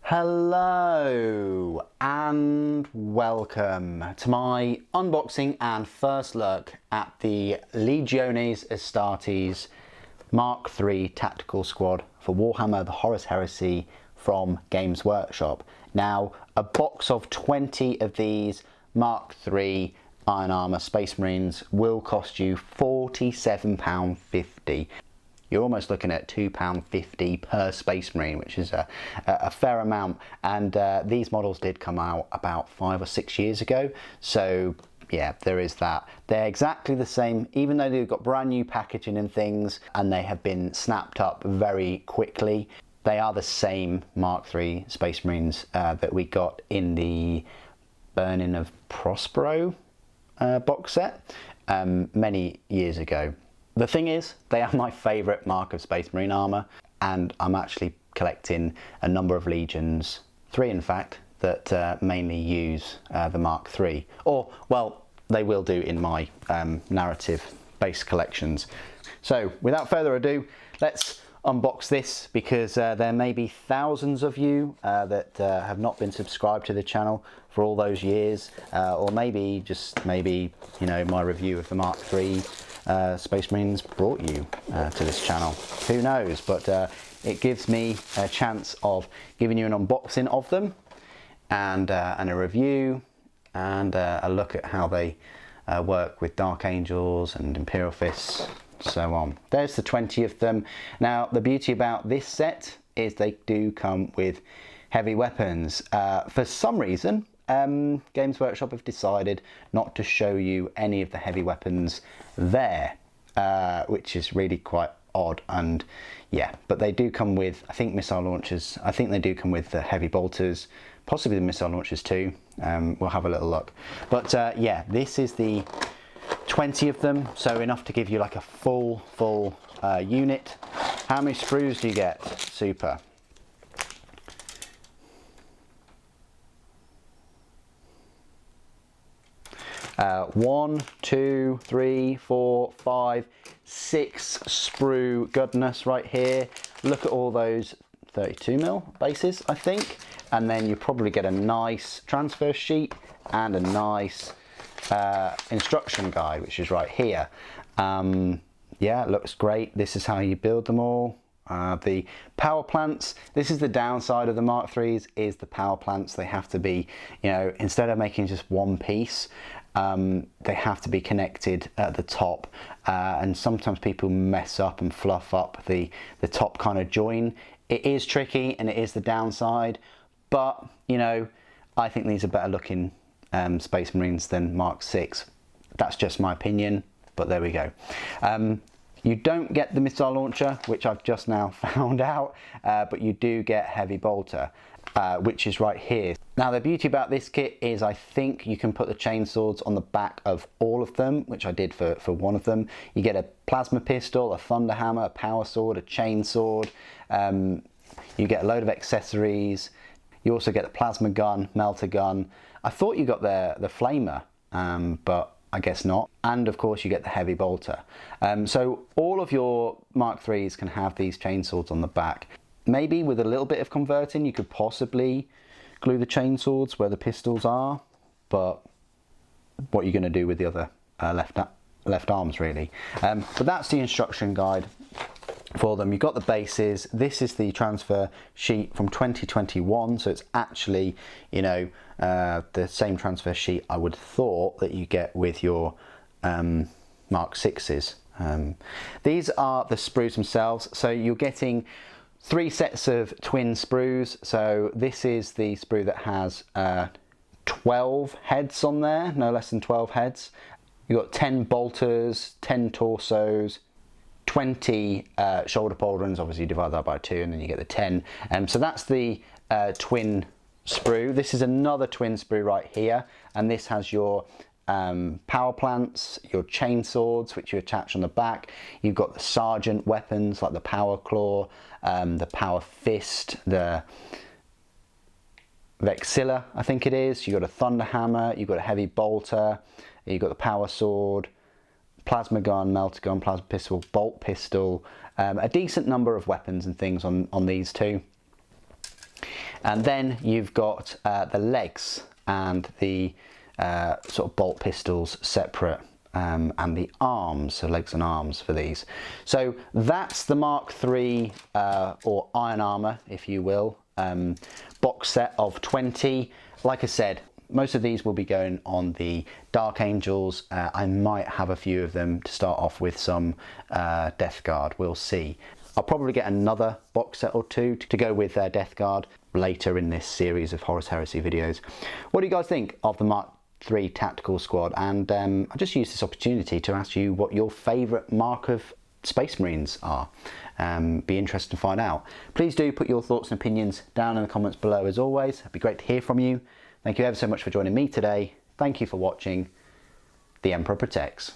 Hello and welcome to my unboxing and first look at the Legiones Astartes Mark III Tactical Squad for Warhammer the Horus Heresy from Games Workshop. Now, a box of 20 of these Mark III Iron Armour Space Marines will cost you £47.50. You're almost looking at £2.50 per Space Marine, which is a fair amount. And these models did come out about 5 or 6 years ago. So yeah, there is that. They're exactly the same, even though they've got brand new packaging and things, and they have been snapped up very quickly. They are the same Mark III Space Marines that we got in the Burning of Prospero box set many years ago. The thing is, they are my favourite mark of Space Marine armour, and I'm actually collecting a number of Legions, 3 in fact, that mainly use the Mark III. Or, well, they will do in my narrative-based collections. So, without further ado, let's unbox this, because there may be thousands of you that have not been subscribed to the channel for all those years, or maybe, you know, my review of the Mark III Space Marines brought you to this channel. Who knows, but it gives me a chance of giving you an unboxing of them and a review and a look at how they work with Dark Angels and Imperial Fists, so on. There's the 20 of them. Now, the beauty about this set is they do come with heavy weapons. For some reason, Games Workshop have decided not to show you any of the heavy weapons there, which is really quite odd. And yeah, but they do come with, I think, missile launchers. I think they do come with the heavy bolters, possibly the missile launchers too. We'll have a little look. But yeah, this is the 20 of them, so enough to give you like a full unit. How many sprues do you get? Super. 1, 2, 3, 4, 5, 6 sprue goodness right here. Look at all those 32mm bases, I think. And then you probably get a nice transfer sheet and a nice instruction guide, which is right here. Yeah, it looks great. This is how you build them all. The power plants, this is the downside of the Mark IIIs, is the power plants. They have to be, you know, instead of making just one piece, they have to be connected at the top, and sometimes people mess up and fluff up the top kind of join. It is tricky and it is the downside, but you know, I think these are better looking Space Marines than Mark VI. That's just my opinion, but there we go. You don't get the missile launcher, which I've just now found out, but you do get heavy bolter, which is right here. Now, the beauty about this kit is I think you can put the chain swords on the back of all of them, which I did for one of them. You get a plasma pistol, a thunder hammer, a power sword, a chain sword. You get a load of accessories. You also get the plasma gun, melter gun. I thought you got the flamer, but I guess not. And of course you get the heavy bolter. So all of your Mark IIIs can have these chain swords on the back. Maybe with a little bit of converting you could possibly glue the chain swords where the pistols are, but what are you going to do with the other left arms really? But that's the instruction guide for them. You've got the bases. This is the transfer sheet from 2021, so it's actually, you know, the same transfer sheet I would have thought that you get with your Mark VIs. These are the sprues themselves, so you're getting 3 sets of twin sprues. So this is the sprue that has 12 heads on there, no less than 12 heads. You've got 10 bolters, 10 torsos, 20 shoulder pauldrons. Obviously you divide that by 2 and then you get the 10. So that's the twin sprue. This is another twin sprue right here, and this has your power plants, your chain swords, which you attach on the back. You've got the sergeant weapons like the power claw, the power fist, the vexilla, I think it is. You've got a thunder hammer, you've got a heavy bolter, you've got the power sword, plasma gun, melter gun, plasma pistol, bolt pistol, a decent number of weapons and things on these two. And then you've got the legs and the sort of bolt pistols separate, and the arms, so legs and arms for these. So that's the Mark III or Iron Armour, if you will, box set of 20. Like I said, most of these will be going on the Dark Angels. I might have a few of them to start off with, some Death Guard, we'll see. I'll probably get another box set or two to go with Death Guard later in this series of Horus Heresy videos. What do you guys think of the Mark III Tactical Squad? And I just use this opportunity to ask you what your favourite Mark of Space Marines are. Be interested to find out. Please do put your thoughts and opinions down in the comments below as always. It'd be great to hear from you. Thank you ever so much for joining me today. Thank you for watching. The Emperor protects.